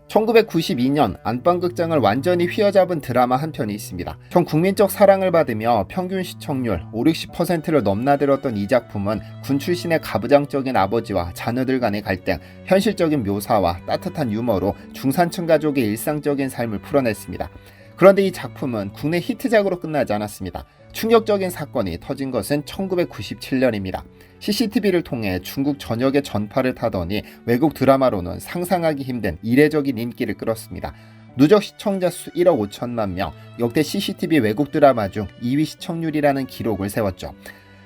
1992년 안방극장을 완전히 휘어잡은 드라마 한 편이 있습니다. 전 국민적 사랑을 받으며 평균 시청률 50~60%를 넘나들었던 이 작품은 군 출신의 가부장적인 아버지와 자녀들 간의 갈등, 현실적인 묘사와 따뜻한 유머로 중산층 가족의 일상적인 삶을 풀어냈습니다. 그런데 이 작품은 국내 히트작으로 끝나지 않았습니다. 충격적인 사건이 터진 것은 1997년입니다. CCTV를 통해 중국 전역의 전파를 타더니 외국 드라마로는 상상하기 힘든 이례적인 인기를 끌었습니다. 누적 시청자 수 1억 5천만 명, 역대 CCTV 외국 드라마 중 2위 시청률이라는 기록을 세웠죠.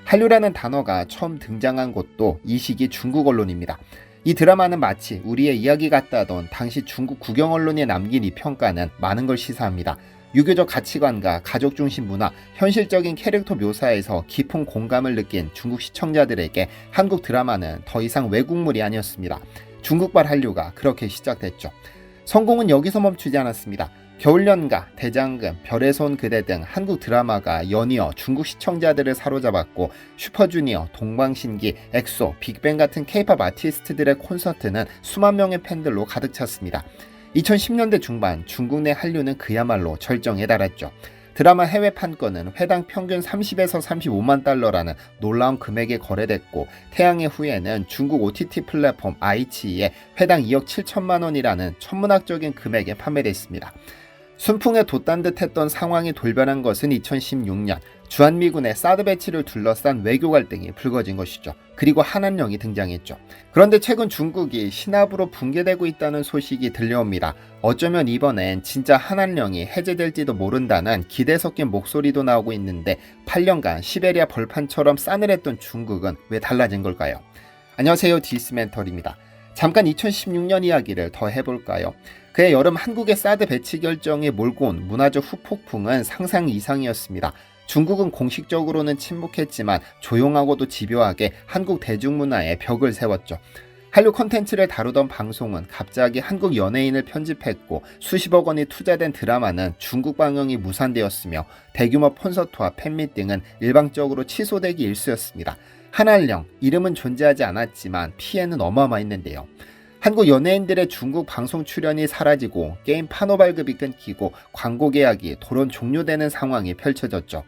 한류라는 단어가 처음 등장한 곳도 이 시기 중국 언론입니다. 이 드라마는 마치 우리의 이야기 같다던 당시 중국 국영 언론이 남긴 이 평가는 많은 걸 시사합니다. 유교적 가치관과 가족 중심 문화, 현실적인 캐릭터 묘사에서 깊은 공감을 느낀 중국 시청자들에게 한국 드라마는 더 이상 외국물이 아니었습니다. 중국발 한류가 그렇게 시작됐죠. 성공은 여기서 멈추지 않았습니다. 겨울연가, 대장금, 별의 손 그대 등 한국 드라마가 연이어 중국 시청자들을 사로잡았고 슈퍼주니어, 동방신기, 엑소, 빅뱅 같은 K-팝 아티스트들의 콘서트는 수만 명의 팬들로 가득 찼습니다. 2010년대 중반 중국 내 한류는 그야말로 절정에 달했죠. 드라마 해외 판권은 회당 평균 30에서 35만 달러라는 놀라운 금액에 거래됐고 태양의 후예는 중국 OTT 플랫폼 아이치이에 회당 2억 7천만 원이라는 천문학적인 금액에 판매됐습니다. 순풍에 돛단 듯했던 상황이 돌변한 것은 2016년 주한미군의 사드 배치를 둘러싼 외교 갈등이 불거진 것이죠. 그리고 한한령이 등장했죠. 그런데 최근 중국이 신압으로 붕괴되고 있다는 소식이 들려옵니다. 어쩌면 이번엔 진짜 한한령이 해제될지도 모른다는 기대 섞인 목소리도 나오고 있는데 8년간 시베리아 벌판처럼 싸늘했던 중국은 왜 달라진 걸까요? 안녕하세요, 디스멘털입니다. 잠깐 2016년 이야기를 더 해볼까요? 그해 여름 한국의 사드 배치 결정에 몰고 온 문화적 후폭풍은 상상 이상이었습니다. 중국은 공식적으로는 침묵했지만 조용하고도 집요하게 한국 대중문화에 벽을 세웠죠. 한류 콘텐츠를 다루던 방송은 갑자기 한국 연예인을 편집했고 수십억 원이 투자된 드라마는 중국 방영이 무산되었으며 대규모 콘서트와 팬밋 등은 일방적으로 취소되기 일쑤였습니다. 한한령, 이름은 존재하지 않았지만 피해는 어마어마했는데요. 한국 연예인들의 중국 방송 출연이 사라지고 게임 판호 발급이 끊기고 광고 계약이 돌연 종료되는 상황이 펼쳐졌죠.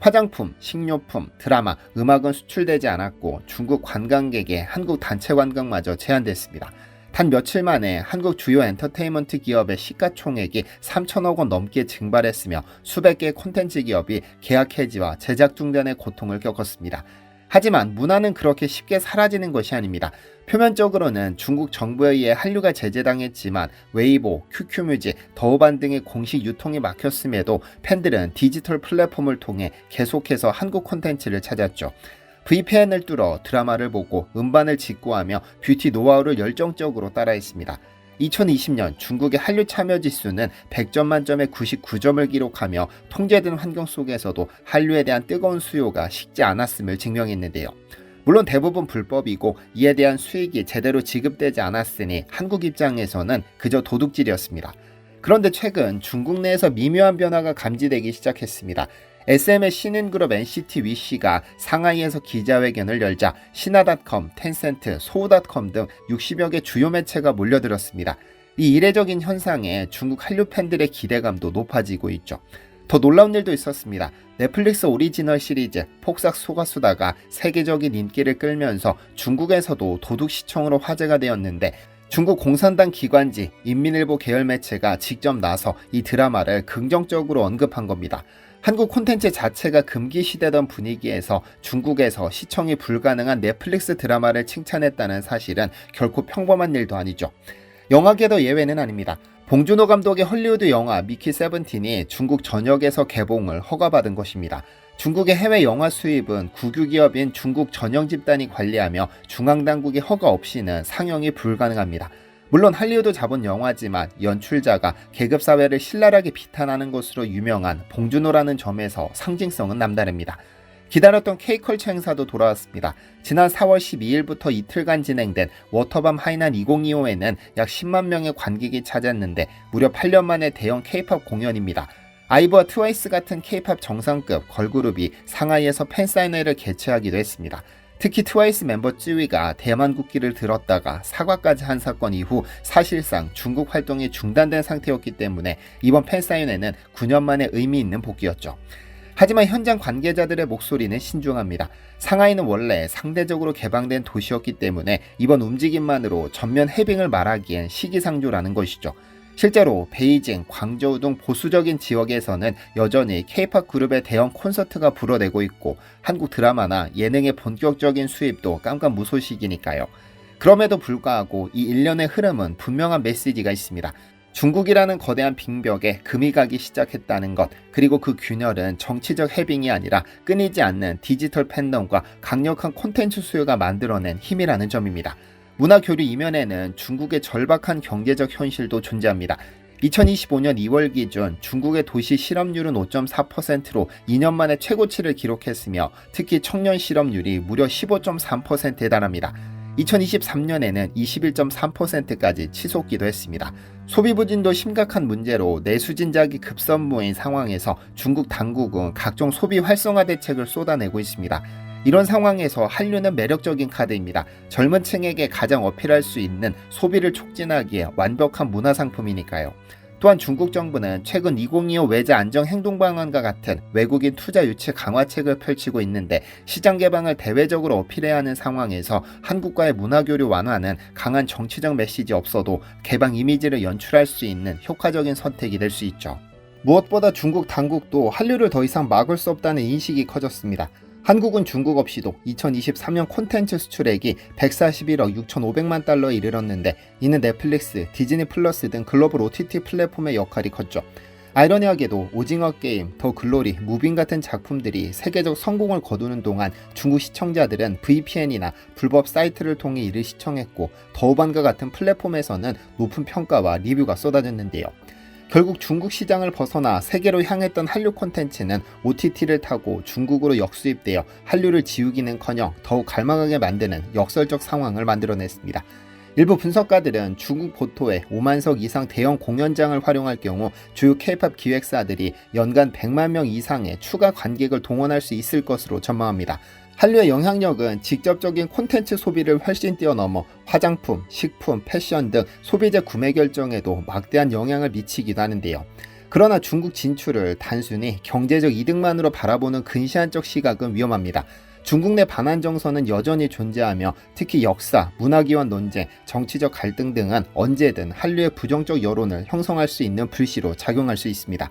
화장품, 식료품, 드라마, 음악은 수출되지 않았고 중국 관광객의 한국 단체 관광마저 제한됐습니다. 단 며칠 만에 한국 주요 엔터테인먼트 기업의 시가총액이 3천억 원 넘게 증발했으며 수백 개의 콘텐츠 기업이 계약 해지와 제작 중단의 고통을 겪었습니다. 하지만 문화는 그렇게 쉽게 사라지는 것이 아닙니다. 표면적으로는 중국 정부에 의해 한류가 제재당했지만 웨이보, QQ뮤직, 더우반 등의 공식 유통이 막혔음에도 팬들은 디지털 플랫폼을 통해 계속해서 한국 콘텐츠를 찾았죠. VPN을 뚫어 드라마를 보고 음반을 직구하며 뷰티 노하우를 열정적으로 따라했습니다. 2020년 중국의 한류 참여 지수는 100점 만점에 99점을 기록하며 통제된 환경 속에서도 한류에 대한 뜨거운 수요가 식지 않았음을 증명했는데요. 물론 대부분 불법이고 이에 대한 수익이 제대로 지급되지 않았으니 한국 입장에서는 그저 도둑질이었습니다. 그런데 최근 중국 내에서 미묘한 변화가 감지되기 시작했습니다. SM의 신인그룹 NCT 위시가 상하이에서 기자회견을 열자 신화닷컴, 텐센트, 소우닷컴 등 60여 개 주요 매체가 몰려들었습니다. 이 이례적인 현상에 중국 한류 팬들의 기대감도 높아지고 있죠. 더 놀라운 일도 있었습니다. 넷플릭스 오리지널 시리즈 폭삭 속았수다가 세계적인 인기를 끌면서 중국에서도 도둑 시청으로 화제가 되었는데 중국 공산당 기관지 인민일보 계열 매체가 직접 나서 이 드라마를 긍정적으로 언급한 겁니다. 한국 콘텐츠 자체가 금기시되던 분위기에서 중국에서 시청이 불가능한 넷플릭스 드라마를 칭찬했다는 사실은 결코 평범한 일도 아니죠. 영화계도 예외는 아닙니다. 봉준호 감독의 헐리우드 영화 미키 세븐틴이 중국 전역에서 개봉을 허가받은 것입니다. 중국의 해외 영화 수입은 국유 기업인 중국 전영 집단이 관리하며 중앙당국의 허가 없이는 상영이 불가능합니다. 물론 할리우드 자본 영화지만 연출자가 계급사회를 신랄하게 비탄하는 것으로 유명한 봉준호라는 점에서 상징성은 남다릅니다. 기다렸던 K컬처 행사도 돌아왔습니다. 지난 4월 12일부터 이틀간 진행된 워터밤 하이난 2025에는 약 10만 명의 관객이 찾았는데 무려 8년 만에 대형 K-팝 공연입니다. 아이브와 트와이스 같은 K-팝 정상급 걸그룹이 상하이에서 팬사인회를 개최하기도 했습니다. 특히 트와이스 멤버 쯔위가 대만 국기를 들었다가 사과까지 한 사건 이후 사실상 중국 활동이 중단된 상태였기 때문에 이번 팬사인회는 9년 만에 의미 있는 복귀였죠. 하지만 현장 관계자들의 목소리는 신중합니다. 상하이는 원래 상대적으로 개방된 도시였기 때문에 이번 움직임만으로 전면 해빙을 말하기엔 시기상조라는 것이죠. 실제로 베이징, 광저우 등 보수적인 지역에서는 여전히 K-팝 그룹의 대형 콘서트가 불어내고 있고 한국 드라마나 예능의 본격적인 수입도 깜깜무소식이니까요. 그럼에도 불구하고 이 일련의 흐름은 분명한 메시지가 있습니다. 중국이라는 거대한 빙벽에 금이 가기 시작했다는 것, 그리고 그 균열은 정치적 해빙이 아니라 끊이지 않는 디지털 팬덤과 강력한 콘텐츠 수요가 만들어낸 힘이라는 점입니다. 문화 교류 이면에는 중국의 절박한 경제적 현실도 존재합니다. 2025년 2월 기준 중국의 도시 실업률은 5.4%로 2년 만에 최고치를 기록했으며 특히 청년 실업률이 무려 15.3%에 달합니다. 2023년에는 21.3%까지 치솟기도 했습니다. 소비 부진도 심각한 문제로 내수 진작이 급선무인 상황에서 중국 당국은 각종 소비 활성화 대책을 쏟아내고 있습니다. 이런 상황에서 한류는 매력적인 카드입니다. 젊은 층에게 가장 어필할 수 있는 소비를 촉진하기에 완벽한 문화상품이니까요. 또한 중국 정부는 최근 2025 외제 안정 행동 방안과 같은 외국인 투자 유치 강화책을 펼치고 있는데 시장 개방을 대외적으로 어필해야 하는 상황에서 한국과의 문화교류 완화는 강한 정치적 메시지 없어도 개방 이미지를 연출할 수 있는 효과적인 선택이 될 수 있죠. 무엇보다 중국 당국도 한류를 더 이상 막을 수 없다는 인식이 커졌습니다. 한국은 중국 없이도 2023년 콘텐츠 수출액이 141억 6,500만 달러에 이르렀는데 이는 넷플릭스, 디즈니 플러스 등 글로벌 OTT 플랫폼의 역할이 컸죠. 아이러니하게도 오징어 게임, 더 글로리, 무빙 같은 작품들이 세계적 성공을 거두는 동안 중국 시청자들은 VPN이나 불법 사이트를 통해 이를 시청했고 더우반과 같은 플랫폼에서는 높은 평가와 리뷰가 쏟아졌는데요. 결국 중국 시장을 벗어나 세계로 향했던 한류 콘텐츠는 OTT를 타고 중국으로 역수입되어 한류를 지우기는커녕 더욱 갈망하게 만드는 역설적 상황을 만들어냈습니다. 일부 분석가들은 중국 본토에 5만석 이상 대형 공연장을 활용할 경우 주요 K-팝 기획사들이 연간 100만 명 이상의 추가 관객을 동원할 수 있을 것으로 전망합니다. 한류의 영향력은 직접적인 콘텐츠 소비를 훨씬 뛰어넘어 화장품, 식품, 패션 등 소비재 구매 결정에도 막대한 영향을 미치기도 하는데요. 그러나 중국 진출을 단순히 경제적 이득만으로 바라보는 근시안적 시각은 위험합니다. 중국 내 반한 정서는 여전히 존재하며 특히 역사, 문화기원 논쟁, 정치적 갈등 등은 언제든 한류의 부정적 여론을 형성할 수 있는 불씨로 작용할 수 있습니다.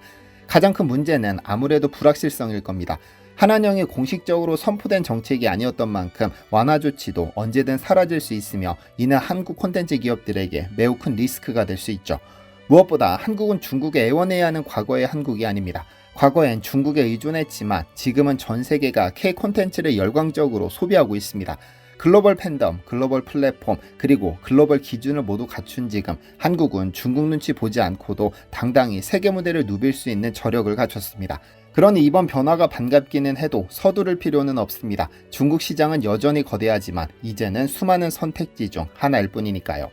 가장 큰 문제는 아무래도 불확실성일 겁니다. 한한령이 공식적으로 선포된 정책이 아니었던 만큼 완화 조치도 언제든 사라질 수 있으며 이는 한국 콘텐츠 기업들에게 매우 큰 리스크가 될 수 있죠. 무엇보다 한국은 중국에 애원해야 하는 과거의 한국이 아닙니다. 과거엔 중국에 의존했지만 지금은 전 세계가 K 콘텐츠를 열광적으로 소비하고 있습니다. 글로벌 팬덤, 글로벌 플랫폼, 그리고 글로벌 기준을 모두 갖춘 지금 한국은 중국 눈치 보지 않고도 당당히 세계 무대를 누빌 수 있는 저력을 갖췄습니다. 그러니 이번 변화가 반갑기는 해도 서두를 필요는 없습니다. 중국 시장은 여전히 거대하지만 이제는 수많은 선택지 중 하나일 뿐이니까요.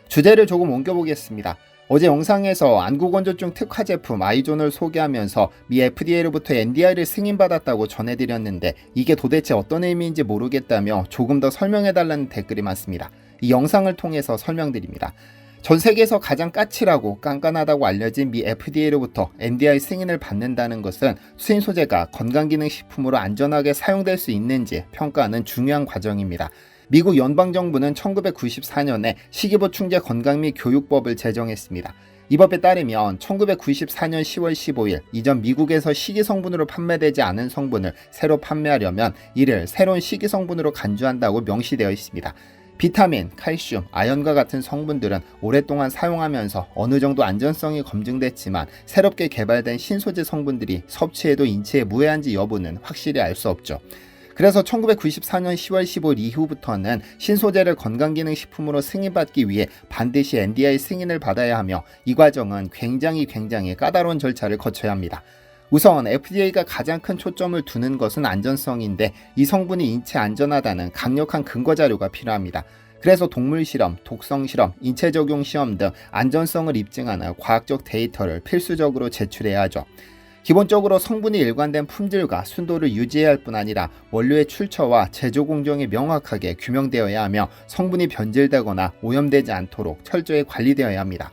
주제를 조금 옮겨보겠습니다. 어제 영상에서 안구건조증 특화 제품 아이존을 소개하면서 미 FDA로부터 NDA를 승인받았다고 전해드렸는데 이게 도대체 어떤 의미인지 모르겠다며 조금 더 설명해달라는 댓글이 많습니다. 이 영상을 통해서 설명드립니다. 전 세계에서 가장 까칠하고 깐깐하다고 알려진 미 FDA로부터 NDA 승인을 받는다는 것은 수인 소재가 건강기능식품으로 안전하게 사용될 수 있는지 평가하는 중요한 과정입니다. 미국 연방정부는 1994년에 식이보충제 건강 및 교육법을 제정했습니다. 이 법에 따르면 1994년 10월 15일 이전 미국에서 식이성분으로 판매되지 않은 성분을 새로 판매하려면 이를 새로운 식이성분으로 간주한다고 명시되어 있습니다. 비타민, 칼슘, 아연과 같은 성분들은 오랫동안 사용하면서 어느 정도 안전성이 검증됐지만 새롭게 개발된 신소재 성분들이 섭취해도 인체에 무해한지 여부는 확실히 알 수 없죠. 그래서 1994년 10월 15일 이후부터는 신소재를 건강기능식품으로 승인받기 위해 반드시 NDA 승인을 받아야 하며 이 과정은 굉장히 까다로운 절차를 거쳐야 합니다. 우선 FDA가 가장 큰 초점을 두는 것은 안전성인데 이 성분이 인체 안전하다는 강력한 근거 자료가 필요합니다. 그래서 동물 실험, 독성 실험, 인체 적용 시험 등 안전성을 입증하는 과학적 데이터를 필수적으로 제출해야 하죠. 기본적으로 성분이 일관된 품질과 순도를 유지해야 할 뿐 아니라 원료의 출처와 제조 공정이 명확하게 규명되어야 하며 성분이 변질되거나 오염되지 않도록 철저히 관리되어야 합니다.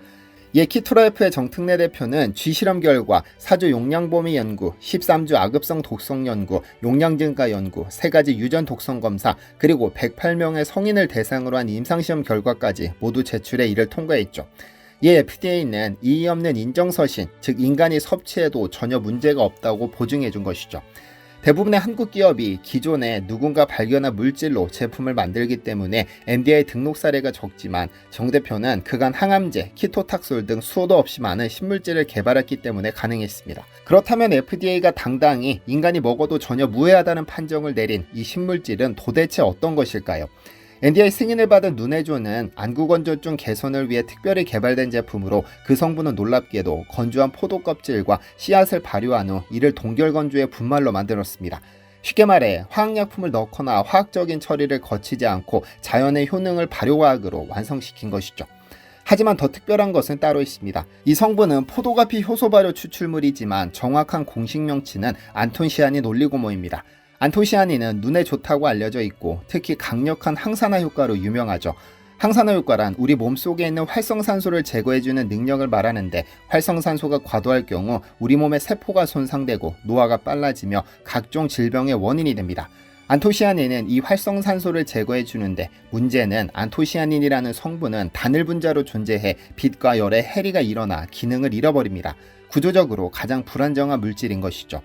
이에 키토라이프의 정특래 대표는 쥐실험 결과 4주 용량 범위 연구, 13주 악읍성 독성 연구, 용량 증가 연구, 3가지 유전 독성 검사, 그리고 108명의 성인을 대상으로 한 임상시험 결과까지 모두 제출해 이를 통과했죠. 이에 FDA는 이의 없는 인정서신, 즉 인간이 섭취해도 전혀 문제가 없다고 보증해 준 것이죠. 대부분의 한국 기업이 기존에 누군가 발견한 물질로 제품을 만들기 때문에 NDA 등록 사례가 적지만 정 대표는 그간 항암제, 키토탁솔 등 수도 없이 많은 신물질을 개발했기 때문에 가능했습니다. 그렇다면 FDA가 당당히 인간이 먹어도 전혀 무해하다는 판정을 내린 이 신물질은 도대체 어떤 것일까요? NDA 승인을 받은 누네조는 안구건조증 개선을 위해 특별히 개발된 제품으로 그 성분은 놀랍게도 건조한 포도 껍질과 씨앗을 발효한 후 이를 동결건조해 분말로 만들었습니다. 쉽게 말해 화학약품을 넣거나 화학적인 처리를 거치지 않고 자연의 효능을 발효화학으로 완성시킨 것이죠. 하지만 더 특별한 것은 따로 있습니다. 이 성분은 포도가피 효소 발효 추출물이지만 정확한 공식 명칭은 안톤시아닌 올리고모입니다. 안토시아닌은 눈에 좋다고 알려져 있고 특히 강력한 항산화 효과로 유명하죠. 항산화 효과란 우리 몸속에 있는 활성산소를 제거해주는 능력을 말하는데 활성산소가 과도할 경우 우리 몸의 세포가 손상되고 노화가 빨라지며 각종 질병의 원인이 됩니다. 안토시아닌은 이 활성산소를 제거해주는데 문제는 안토시아닌이라는 성분은 단일 분자로 존재해 빛과 열에 해리가 일어나 기능을 잃어버립니다. 구조적으로 가장 불안정한 물질인 것이죠.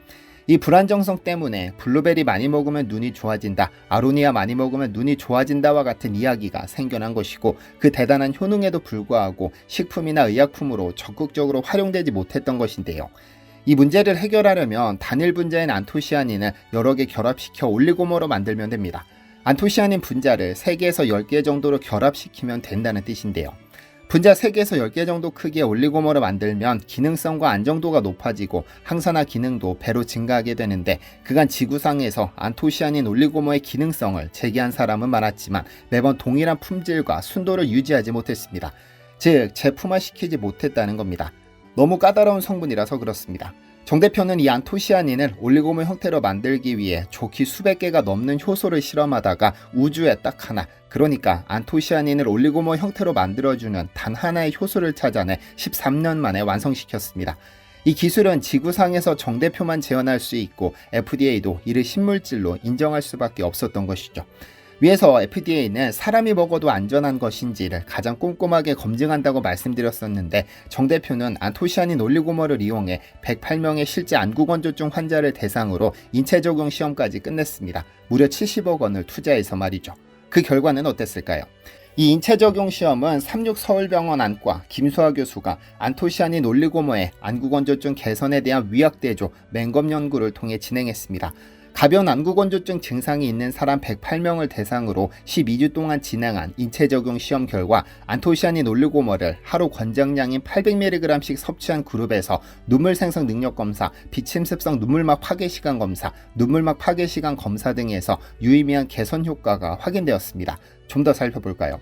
이 불안정성 때문에 블루베리 많이 먹으면 눈이 좋아진다, 아로니아 많이 먹으면 눈이 좋아진다와 같은 이야기가 생겨난 것이고 그 대단한 효능에도 불구하고 식품이나 의약품으로 적극적으로 활용되지 못했던 것인데요. 이 문제를 해결하려면 단일 분자인 안토시아닌을 여러 개 결합시켜 올리고모로 만들면 됩니다. 안토시아닌 분자를 3개에서 10개 정도로 결합시키면 된다는 뜻인데요. 분자 3개에서 10개 정도 크기의 올리고모를 만들면 기능성과 안정도가 높아지고 항산화 기능도 배로 증가하게 되는데 그간 지구상에서 안토시아닌 올리고모의 기능성을 제기한 사람은 많았지만 매번 동일한 품질과 순도를 유지하지 못했습니다. 즉 제품화시키지 못했다는 겁니다. 너무 까다로운 성분이라서 그렇습니다. 정 대표는 이 안토시아닌을 올리고모 형태로 만들기 위해 좋기 수백 개가 넘는 효소를 실험하다가 우주에 딱 하나, 그러니까 안토시아닌을 올리고모 형태로 만들어주는 단 하나의 효소를 찾아내 13년 만에 완성시켰습니다. 이 기술은 지구상에서 정 대표만 재현할 수 있고 FDA도 이를 신물질로 인정할 수밖에 없었던 것이죠. 위에서 FDA는 사람이 먹어도 안전한 것인지를 가장 꼼꼼하게 검증한다고 말씀드렸었는데 정 대표는 안토시아닌 올리고모를 이용해 108명의 실제 안구건조증 환자를 대상으로 인체 적용 시험까지 끝냈습니다. 무려 70억 원을 투자해서 말이죠. 그 결과는 어땠을까요? 이 인체 적용 시험은 삼육서울병원 안과 김수아 교수가 안토시아닌 올리고모의 안구건조증 개선에 대한 위약대조 맹검 연구를 통해 진행했습니다. 가벼운 안구건조증 증상이 있는 사람 108명을 대상으로 12주 동안 진행한 인체 적용 시험 결과 안토시아닌 올리고모를 하루 권장량인 800mg씩 섭취한 그룹에서 눈물 생성 능력 검사, 비침습성 눈물막 파괴 시간 검사, 눈물막 파괴 시간 검사 등에서 유의미한 개선 효과가 확인되었습니다. 좀 더 살펴볼까요?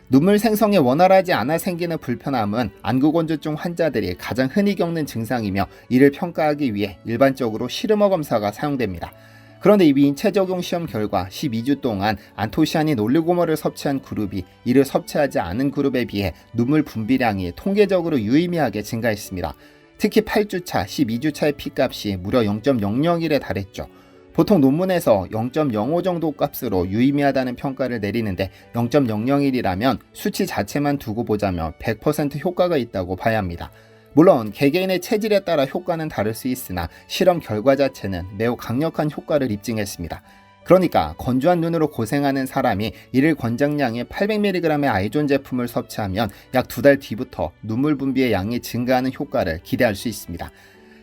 눈물 생성이 원활하지 않아 생기는 불편함은 안구건조증 환자들이 가장 흔히 겪는 증상이며 이를 평가하기 위해 일반적으로 시르머 검사가 사용됩니다. 그런데 이 인체 적용 시험 결과 12주 동안 안토시아닌 올리고모를 섭취한 그룹이 이를 섭취하지 않은 그룹에 비해 눈물 분비량이 통계적으로 유의미하게 증가했습니다. 특히 8주차, 12주차의 P값이 무려 0.001에 달했죠. 보통 논문에서 0.05 정도 값으로 유의미하다는 평가를 내리는데 0.001이라면 수치 자체만 두고 보자면 100% 효과가 있다고 봐야 합니다. 물론 개개인의 체질에 따라 효과는 다를 수 있으나 실험 결과 자체는 매우 강력한 효과를 입증했습니다. 그러니까 건조한 눈으로 고생하는 사람이 일일 권장량의 800mg의 아이존 제품을 섭취하면 약 2달 뒤부터 눈물 분비의 양이 증가하는 효과를 기대할 수 있습니다.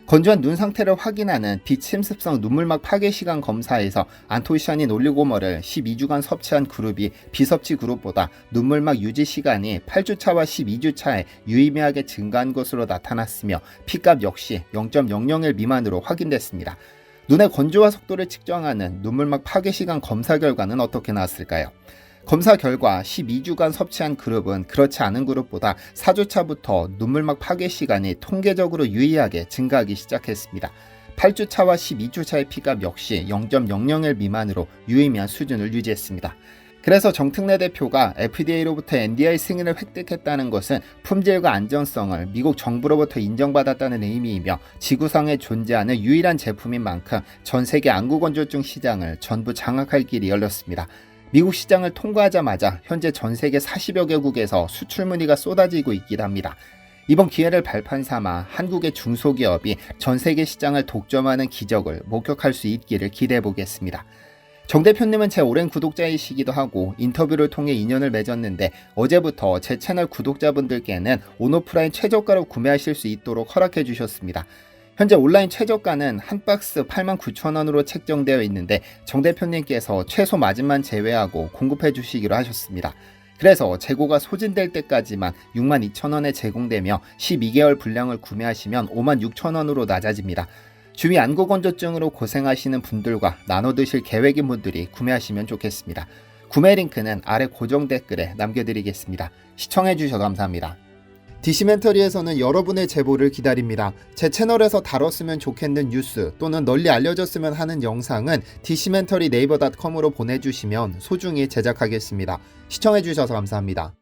건조한 눈 상태를 확인하는 비침습성 눈물막 파괴 시간 검사에서 안토시아닌 올리고모를 12주간 섭취한 그룹이 비섭취 그룹보다 눈물막 유지 시간이 8주차와 12주차에 유의미하게 증가한 것으로 나타났으며 P값 역시 0.001 미만으로 확인됐습니다. 눈의 건조화 속도를 측정하는 눈물막 파괴 시간 검사 결과는 어떻게 나왔을까요? 검사 결과 12주간 섭취한 그룹은 그렇지 않은 그룹보다 4주차부터 눈물막 파괴 시간이 통계적으로 유의하게 증가하기 시작했습니다. 8주차와 12주차의 피감 역시 0.001 미만으로 유의미한 수준을 유지했습니다. 그래서 정특래 대표가 FDA로부터 NDA 승인을 획득했다는 것은 품질과 안전성을 미국 정부로부터 인정받았다는 의미이며 지구상에 존재하는 유일한 제품인 만큼 전 세계 안구건조증 시장을 전부 장악할 길이 열렸습니다. 미국 시장을 통과하자마자 현재 전 세계 40여 개국에서 수출 문의가 쏟아지고 있긴 합니다. 이번 기회를 발판 삼아 한국의 중소기업이 전 세계 시장을 독점하는 기적을 목격할 수 있기를 기대해 보겠습니다. 정 대표님은 제 오랜 구독자이시기도 하고 인터뷰를 통해 인연을 맺었는데 어제부터 제 채널 구독자분들께는 온오프라인 최저가로 구매하실 수 있도록 허락해 주셨습니다. 현재 온라인 최저가는 한 박스 89,000원으로 책정되어 있는데 정 대표님께서 최소 마진만 제외하고 공급해 주시기로 하셨습니다. 그래서 재고가 소진될 때까지만 62,000원에 제공되며 12개월 분량을 구매하시면 56,000원으로 낮아집니다. 주위 안구건조증으로 고생하시는 분들과 나눠 드실 계획인 분들이 구매하시면 좋겠습니다. 구매 링크는 아래 고정 댓글에 남겨드리겠습니다. 시청해주셔서 감사합니다. 디시멘터리에서는 여러분의 제보를 기다립니다. 제 채널에서 다뤘으면 좋겠는 뉴스 또는 널리 알려졌으면 하는 영상은 디시멘터리 네이버.com으로 보내주시면 소중히 제작하겠습니다. 시청해주셔서 감사합니다.